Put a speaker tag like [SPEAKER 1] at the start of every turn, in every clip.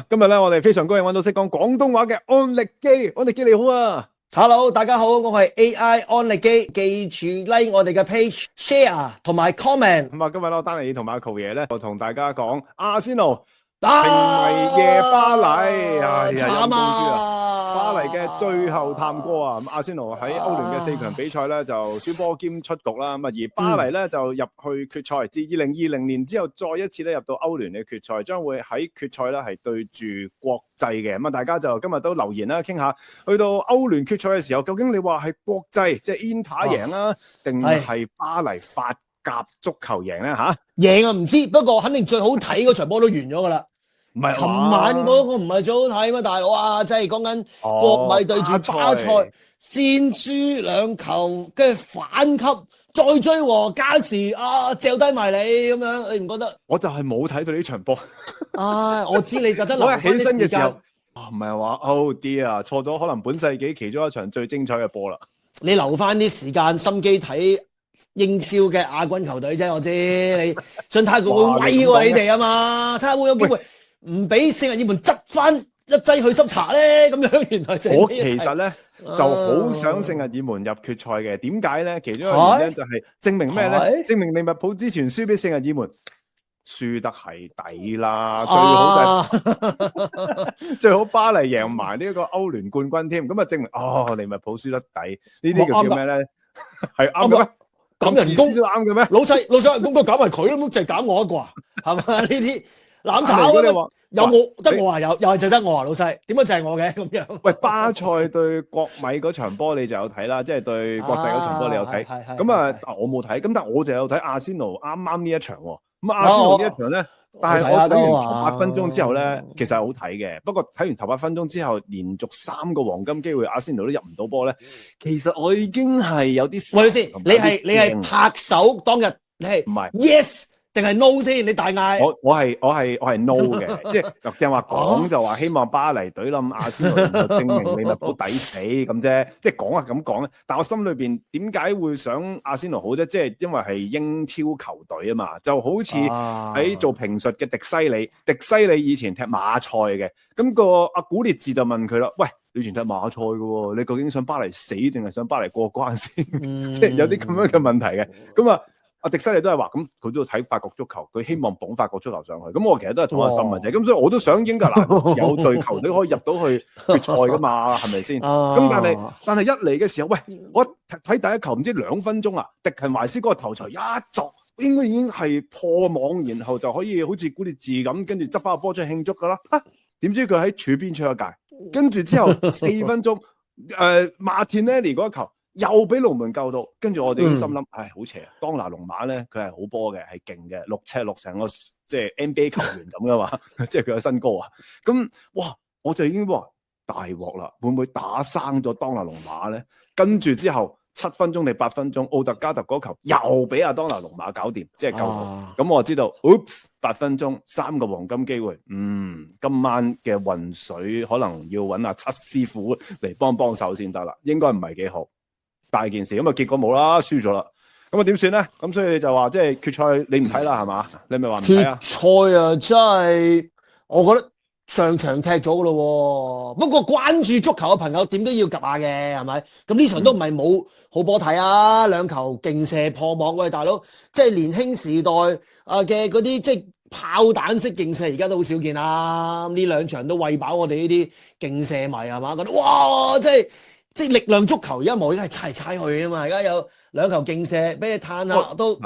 [SPEAKER 1] 今日咧，我哋非常高興揾到識講廣東話嘅安力基，安力基你好啊
[SPEAKER 2] Hello，大家好，我係 AI 安力基，記住 like 我哋嘅 page、share 同埋 comment。
[SPEAKER 1] 咁啊，今日咧，我丹尼同埋阿球爺咧，我同大家講阿仙奴
[SPEAKER 2] 啊，
[SPEAKER 1] 評迷夜巴黎，哎呀，陰
[SPEAKER 2] 慘
[SPEAKER 1] 公豬啊！
[SPEAKER 2] 啊！
[SPEAKER 1] 巴黎嘅最後探戈啊，咁阿仙奴喺歐聯嘅4強比賽咧就輸波兼出局啦，咁啊而巴黎咧就入去決賽，自2020年之後再一次咧入到歐聯嘅決賽，將會喺決賽咧係對住國際嘅，咁啊大家就今日都留言啦，傾下去到歐聯決賽嘅時候，究竟你話係國際即係 Inter 贏啊，定係巴黎法甲足球贏咧嚇？
[SPEAKER 2] 贏啊唔知，不過肯定最好睇嗰場波都完咗噶啦。
[SPEAKER 1] 唔係，
[SPEAKER 2] 琴晚嗰個唔係最好睇咩？大佬啊，即係講緊國米對住巴塞，先輸2球，跟住反擊，再追和加時啊，掉低埋你咁樣，你唔覺得？
[SPEAKER 1] 我就係冇睇到呢場波。
[SPEAKER 2] 我知你覺得留翻啲時間。
[SPEAKER 1] 唔係話 Oh dear 啊，錯咗可能本世紀其中一場最精彩嘅波啦。
[SPEAKER 2] 你留翻啲時間心機睇英超嘅亞軍球隊啫，我知你想睇佢會威過你哋啊嘛，睇下會有機會唔俾聖日耳門執翻一劑去濕茶咧，咁樣原來就
[SPEAKER 1] 我其實咧就好想聖日耳門入決賽嘅，點解咧？其中一個原因就係證明咩咧？證明利物浦之前輸俾聖日耳門。輸得係抵啦，最好就係最好巴黎贏埋呢個歐聯冠軍添，咁啊證明利物浦輸得抵，呢啲叫咩咧？係啱嘅咩？
[SPEAKER 2] 減人工
[SPEAKER 1] 都啱嘅咩？
[SPEAKER 2] 老細人工都減埋佢咯，就係減我一個啊，係嘛？呢啲攬炒啊！有我得我啊，又係就得我啊，老細點解就係我嘅咁樣？
[SPEAKER 1] 喂，巴塞對國米嗰場波你就有睇啦，即係對國際嗰場波你有睇，咁啊我冇睇，咁但係我就有睇阿仙奴啱啱呢一場喎。咁阿仙奴呢一場咧，但係我睇完頭8分鐘之後咧，其實係好睇嘅。不過睇完頭8分鐘之後，連續3個黃金機會，阿仙奴都入唔到波咧。其實我已經係有啲，
[SPEAKER 2] 喂先，你係拍手當日，你係
[SPEAKER 1] 唔係
[SPEAKER 2] yes 定係 no 先？你大嗌，
[SPEAKER 1] 我係 no 嘅，即係正話講就話希望巴黎隊冧阿仙奴，就證明利物浦抵死咁啫。即係講啊咁講咧，但我心裏邊點解會想阿仙奴好啫？即係因為係英超球隊啊嘛，就好似喺做評述嘅迪西里以前踢馬賽嘅，咁個阿古列治就問佢啦，喂，你以前踢馬賽嘅喎，你究竟想巴黎死定係想巴黎過關先？即係有啲咁樣嘅問題嘅，咁啊。阿迪西利都係話咁，佢都要睇法國足球，佢希望捧法國足球上去。咁我其實都係同一心嘅啫。咁所以我都想英格蘭有隊球隊可以入到去決賽噶嘛，係咪先？咁但係一嚟嘅時候，喂，我睇第一球唔知2分鐘啊，迪勤懷斯嗰個頭槌一作，應該已經係破網，然後就可以好似古列治咁，跟住執翻個波出去慶祝噶啦。點知佢喺柱邊出一界，跟住之後4分鐘，馬田尼利嗰一球。又俾龍門救到，跟住我哋都心諗，唉，好邪啊！當拿龍馬咧，佢係好波嘅，係勁嘅，6尺6成個即係 NBA 球員咁噶嘛，即係佢嘅身高啊！咁哇，我就已經話大鑊啦，會唔會打生咗當拿龍馬咧？跟住之後7分鐘定8分鐘，奧特加特嗰球又俾阿當拿龍馬搞掂，即係救到。咁我知道 ，oops， 8分鐘3個黃金機會，今晚嘅渾水可能要揾阿七師傅嚟幫手先得啦，應該唔係幾好。大件事咁啊，結果冇啦，輸咗啦。咁啊點算咧？咁所以你就話即係決賽你唔睇啦係嘛？你咪話唔睇啊？
[SPEAKER 2] 決賽啊，真係我覺得上場踢咗噶咯。不過關注足球嘅朋友點都要及下嘅，係咪？咁呢場都唔係冇好波睇啊，2球勁射破網，喂大佬，即係年輕時代嘅嗰啲即係炮彈式勁射，而家都好少見啦。呢2場都餵飽我哋呢啲勁射迷係嘛？覺得哇，即係力量足球，而家冇，而家係猜嚟猜去啊嘛！而家有2球勁射，俾你嘆下都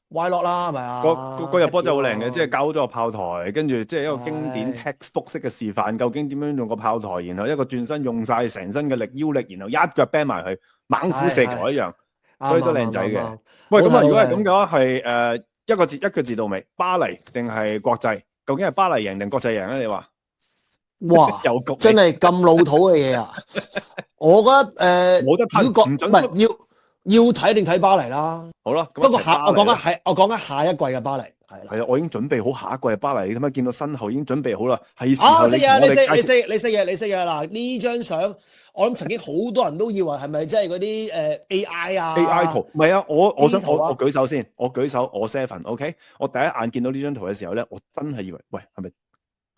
[SPEAKER 2] 歪落啦，係咪啊？
[SPEAKER 1] 嗰日波就好靚嘅，即係搞咗個炮台，跟住即係一個經典 textbook 式嘅示範，究竟點樣用個炮台，然後一個轉身用晒成身嘅力腰力，然後一腳 bang 埋去，猛虎射球一樣，所以都靚仔嘅。喂，咁啊，如果係咁嘅話，係一個字到尾，巴黎定係國際？究竟係巴黎贏定國際贏咧？你話？
[SPEAKER 2] 哇！真係咁老土嘅嘢啊！我覺得
[SPEAKER 1] 冇得睇，唔
[SPEAKER 2] 係要睇定睇巴黎啦。
[SPEAKER 1] 好啦，
[SPEAKER 2] 不過我講緊下一季嘅巴黎係啦。
[SPEAKER 1] 係啊，我已經準備好下一季嘅巴黎。你睇下見到身後已經準備好啦，係時候
[SPEAKER 2] 你識嘅嗱，呢張相我諗曾經好多人都以為係咪即係嗰啲AI 啊
[SPEAKER 1] AI 圖？唔係啊，我想我舉手先，我 7 OK。我第一眼見到呢張圖嘅時候咧，我真係以為喂係咪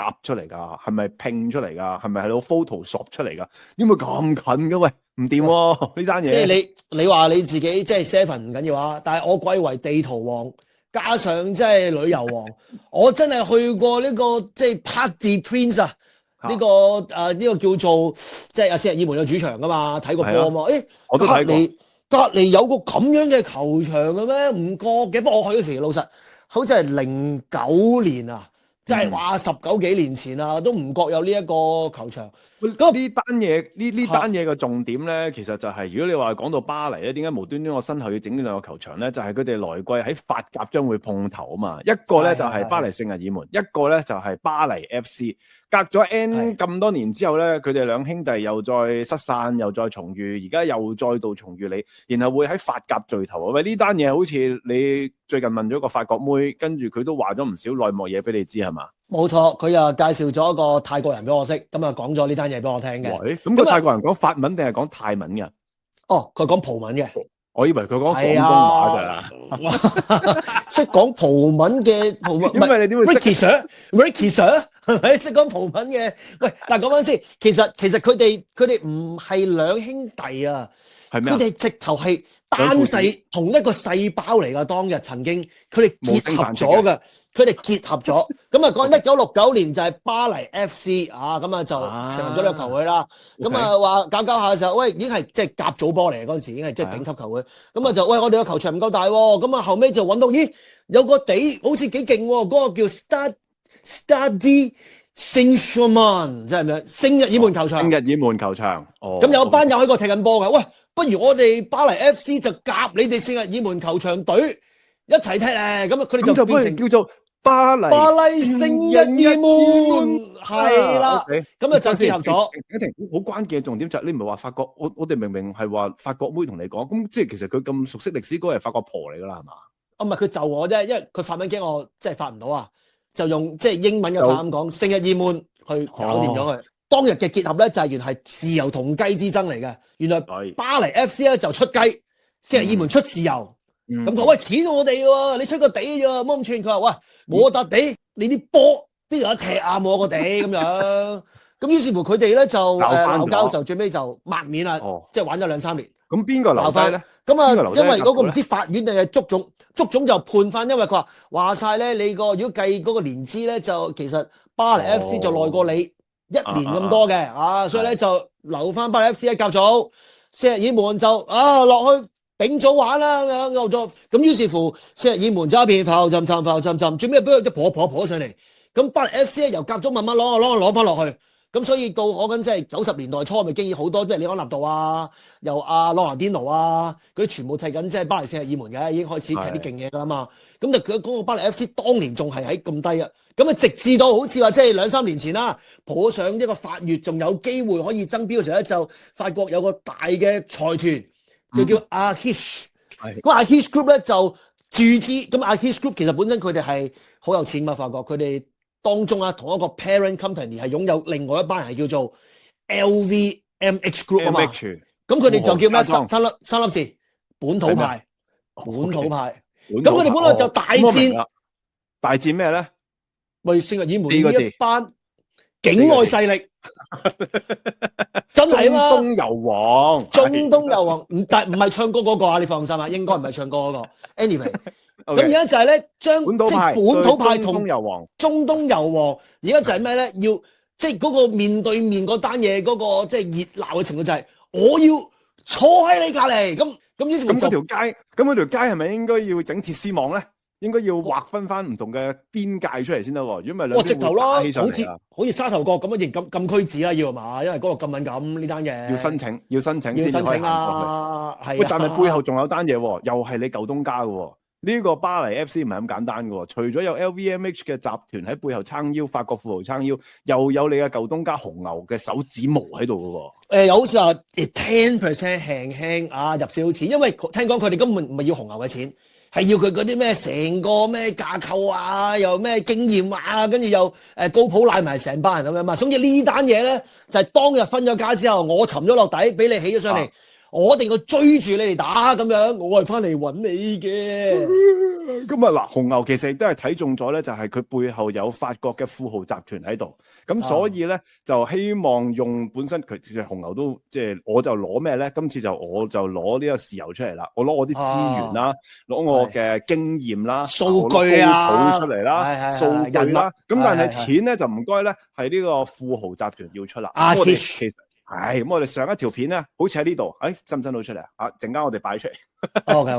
[SPEAKER 1] 夾出嚟㗎？係咪拼出嚟㗎？係咪喺度 Photoshop 出嚟㗎？點會咁近嘅？喂，唔掂喎呢單嘢。
[SPEAKER 2] 即係你話你自己即係 Seven 唔緊要啊，但係我歸為地圖王，加上即係旅遊王，我真係去過呢個即係 Parc des Princes 啊，呢個叫做即係聖日耳門有主場㗎嘛，睇過波啊嘛。誒，
[SPEAKER 1] 我都睇過。
[SPEAKER 2] 隔離有個咁樣嘅球場嘅咩？唔覺嘅，不過我去嗰時老實，好似係09年啊，即係話19幾年前啊，都唔覺有呢一個球場。
[SPEAKER 1] 咁呢單嘢呢單嘢嘅重點咧，其實就係如果你話講到巴黎咧，點解無端端我身後要整呢兩個球場咧？就係佢哋來季喺法甲將會碰頭啊嘛。一個咧就係巴黎聖日耳門，一個咧就係巴黎 FC。隔咗 N 咁多年之後咧，佢哋兩兄弟又再失散，又再重遇，而家又再度重遇你，然後會喺法甲聚頭。喂，呢單嘢好似你最近問咗個法國妹，跟住佢都話咗唔少內幕嘢俾你知係嘛？
[SPEAKER 2] 冇錯，佢又介紹咗一個泰國人俾我識，咁啊講咗呢單嘢俾我聽嘅。
[SPEAKER 1] 喂，咁個泰國人講法文定係講泰文嘅？
[SPEAKER 2] 哦，佢講葡文嘅。
[SPEAKER 1] 我以為佢講廣東話咋，
[SPEAKER 2] 識講葡文嘅葡文，
[SPEAKER 1] 因為你點會
[SPEAKER 2] Ricky Sir 係咪識講葡文嘅？喂，但係講翻先，其實佢哋唔係兩兄弟啊，
[SPEAKER 1] 係咩？
[SPEAKER 2] 佢哋直頭係單細同一個細胞嚟㗎。當日曾經佢哋結合咗㗎。佢哋結合咗，咁啊講1969年就係巴黎 FC 啊，咁啊就成為咗呢個球會啦。咁啊話搞下嘅時候，喂已經係即係甲組波嚟嘅嗰陣時，已經係即係頂級球會。咁啊就喂我哋個球場唔夠大喎，咁啊後尾就揾到咦有個地好似幾勁喎，嗰個叫 Stade Saint-Germain， 即係咩？聖日耳門球場。聖
[SPEAKER 1] 日耳門球場。哦。
[SPEAKER 2] 咁有班友喺個踢緊波嘅，喂，不如我哋巴黎 FC 就夾你哋聖日耳門球場隊一齊踢咧，咁啊佢哋就變成
[SPEAKER 1] 叫做巴黎
[SPEAKER 2] 聖日耳門，係啦，咁啊就結合咗。
[SPEAKER 1] 一定好關鍵嘅重點就係你唔係話法國，我哋明明係話法國妹同你講，咁即係其實佢咁熟悉歷史，嗰個係法國婆嚟㗎啦，係嘛？
[SPEAKER 2] 唔係佢就我啫，因為佢法文驚我即係發唔到啊，就用即係英文嘅發音講聖日耳門去搞掂咗佢。當日嘅結合咧就係原來係豉油同雞之爭嚟嘅，原來巴黎 FC 咧就出雞，聖日耳門出豉油。咁佢喂錢我哋喎，你出個地啫，冇咁串。佢話喂我笪地，你啲波邊度有得踢啊？冇個地咁樣。咁於是乎佢哋咧就鬧交，就最尾就抹面啦，即係玩咗2-3年。
[SPEAKER 1] 咁邊個留低咧？
[SPEAKER 2] 咁啊，因為嗰個唔知法院定係足總就判翻，因為佢話晒咧，你如果計嗰個年資咧，就其實巴黎 FC 就耐過你1年咁多嘅，所以咧就留翻巴黎 FC 喺甲組，聖日耳門就落去丙組玩啦咁樣又咗，咁於是乎聖日耳門就一片浮沉，最尾俾佢一婆上嚟，咁巴黎 FC 咧由甲組慢慢攞翻落去，咁所以到我緊即係90年代初咪經已好多，即係李安納度啊，又阿朗拿甸奴啊，嗰啲全部踢緊即係巴黎聖日耳門嘅，已經開始踢啲勁嘢噶啦嘛，咁就佢講個巴黎 FC 當年仲係喺咁低啊，咁啊直至到好似話即係2-3年前啦，抱上一個法乙仲有機會可以爭標嘅時候咧，就法國有個大嘅財團。就叫 Archish， 咁 Archish Group 咧就注資，咁 Archish Group 其實本身佢哋係好有錢嘛，發覺佢哋當中同一個 parent company 係擁有另外一班人係叫做 LVMH Group 啊嘛，咁佢哋就叫咩三粒字本土派，咁佢哋本來就大
[SPEAKER 1] 戰咩咧？
[SPEAKER 2] 咪聖日耳門呢一班境外勢力。真係啊嘛！
[SPEAKER 1] 中東油王，
[SPEAKER 2] 但唔係唱歌嗰個啊，你放心啊，應該唔係唱歌嗰個。Anyway，咁而家就係咧，將即係本土派同中東油王，而家就係咩咧？要即係嗰個面對面嗰單嘢，嗰個即係熱鬧嘅程度就係，我要坐喺你隔離。咁於是
[SPEAKER 1] 咁嗰條街係咪應該要整鐵絲網咧？應該要劃分翻唔同嘅邊界出嚟先得喎，如果唔係
[SPEAKER 2] 直頭啦，好似沙頭角咁樣禁區紙啦，要係嘛？因為嗰度咁敏感呢單嘢。
[SPEAKER 1] 要申請先可以行
[SPEAKER 2] 啊！係。
[SPEAKER 1] 喂，但係背後仲有單嘢喎，又係你舊東家嘅喎。呢個巴黎 FC 唔係咁簡單嘅喎，除咗有 LVMH 嘅集團喺背後撐腰，法國富豪撐腰，又有你嘅舊東家紅牛嘅手指模喺度嘅喎。
[SPEAKER 2] 又好似話 10% 輕入少少錢，因為聽講佢哋根本唔係要紅牛嘅錢。係要佢嗰啲咩成個咩架構啊，又咩經驗啊，跟住又高普賴埋成班人咁樣嘛。總之呢單嘢咧就係當日分咗家之後，我沉咗落底，俾你起咗上嚟，我一定要追住你哋打咁樣，我係翻嚟揾你嘅。
[SPEAKER 1] 咁啊嗱，紅牛其實亦都係睇中咗咧，就係佢背後有法國嘅富豪集團喺度，咁所以咧就希望用本身佢其實紅牛都即係我就攞咩咧？今次我就攞呢個豉油出嚟啦，我攞我啲資源啦，攞我嘅經驗啦，
[SPEAKER 2] 數據啊
[SPEAKER 1] 出嚟啦，數據啦，咁但係錢咧就唔該咧，係呢個富豪集團要出啦。我哋其實係咁，我哋上一條片咧，好似喺呢度，真唔真到出嚟啊？陣間我哋擺出嚟。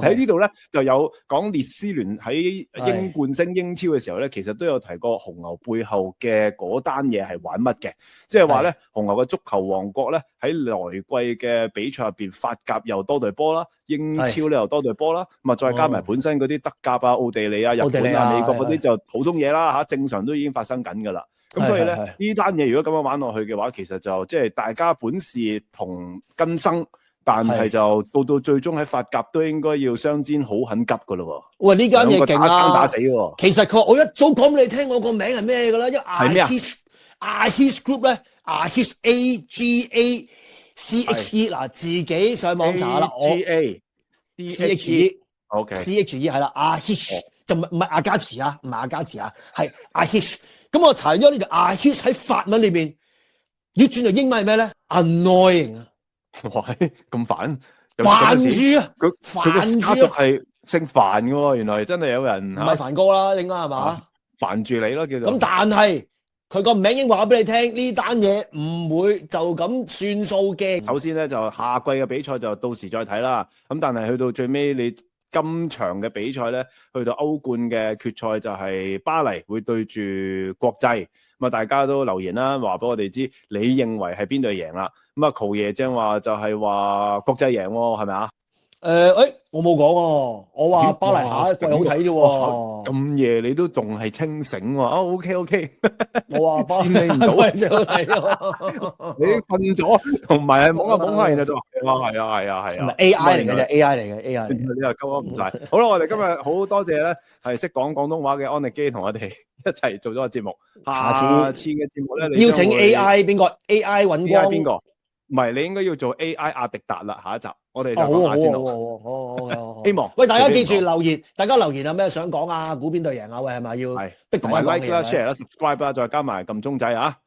[SPEAKER 1] 喺呢度咧就有講列斯聯喺英冠升英超嘅時候咧，其實都有提過紅牛背後嘅嗰單嘢係玩乜嘅，即係話咧紅牛嘅足球王國咧喺來季嘅比賽入邊，法甲又多隊波啦，英超咧又多隊波啦，咁啊再加埋本身嗰啲德甲啊、奧地利啊、日本啊、美國嗰啲就普通嘢啦嚇，正常都已經發生緊㗎啦。咁所以咧呢單嘢如果咁樣玩落去嘅話，其實就即係大家本是同根生。但係就到最終喺法甲都應該要相煎好狠急噶咯喎！
[SPEAKER 2] 喂，呢間嘢勁啊！
[SPEAKER 1] 打生打死喎！
[SPEAKER 2] 其實佢話我一早講俾你聽，我個名係咩㗎啦？因為Arhis Group 咧，Arhis AGACHE 嗱，自己上網查啦。CHE 係啦，Arhis 就唔係阿加慈啊，唔係阿加慈啊，係 Arhis。咁我查咗呢個 Arhis 喺法文裏邊，要轉做英文係咩咧 ？Annoying 啊！
[SPEAKER 1] 喂，咁煩，
[SPEAKER 2] 煩住啊！
[SPEAKER 1] 佢個家族係姓煩嘅喎，原來真係有人
[SPEAKER 2] 唔係凡哥啦，應該係嘛？
[SPEAKER 1] 煩住你咯，叫做。
[SPEAKER 2] 咁但係佢個名已經話俾你聽，呢單嘢唔會就咁算數嘅。
[SPEAKER 1] 首先咧就下季嘅比賽就到時再睇啦。咁但係去到最尾你今場嘅比賽咧，去到歐冠嘅決賽就係巴黎會對住國際。咁啊，大家都留言啦，話俾我哋知，你認為係邊隊贏啦？咁啊，曹爺正話就係話國際贏喎，係咪啊？
[SPEAKER 2] 我冇講喎，我話巴黎下一季好睇啫喎。
[SPEAKER 1] 咁夜你都仲係清醒喎？OK，
[SPEAKER 2] 我話巴黎
[SPEAKER 1] 先你唔到，
[SPEAKER 2] 就睇喎。
[SPEAKER 1] 你瞓咗，同埋係懵下懵下，然後就話係啊。
[SPEAKER 2] AI 嚟嘅啫，AI 嚟嘅 AI。
[SPEAKER 1] 你又溝唔晒。好啦，我哋今日好多謝咧，係識講廣東話嘅安力基同我哋一齊做咗個節目。下次嘅節目咧，
[SPEAKER 2] 邀請 AI 邊個 ？AI 揾光
[SPEAKER 1] 邊個？唔係，你應該要做 AI 阿迪達啦。下一集我哋就講下先
[SPEAKER 2] 好，
[SPEAKER 1] 希望。
[SPEAKER 2] 喂，大家記住留言，大家留言有咩想講啊？估邊隊贏啊？喂，係咪要逼同埋
[SPEAKER 1] like 啦、share 啦、subscribe 啦，再加埋撳鐘仔啊！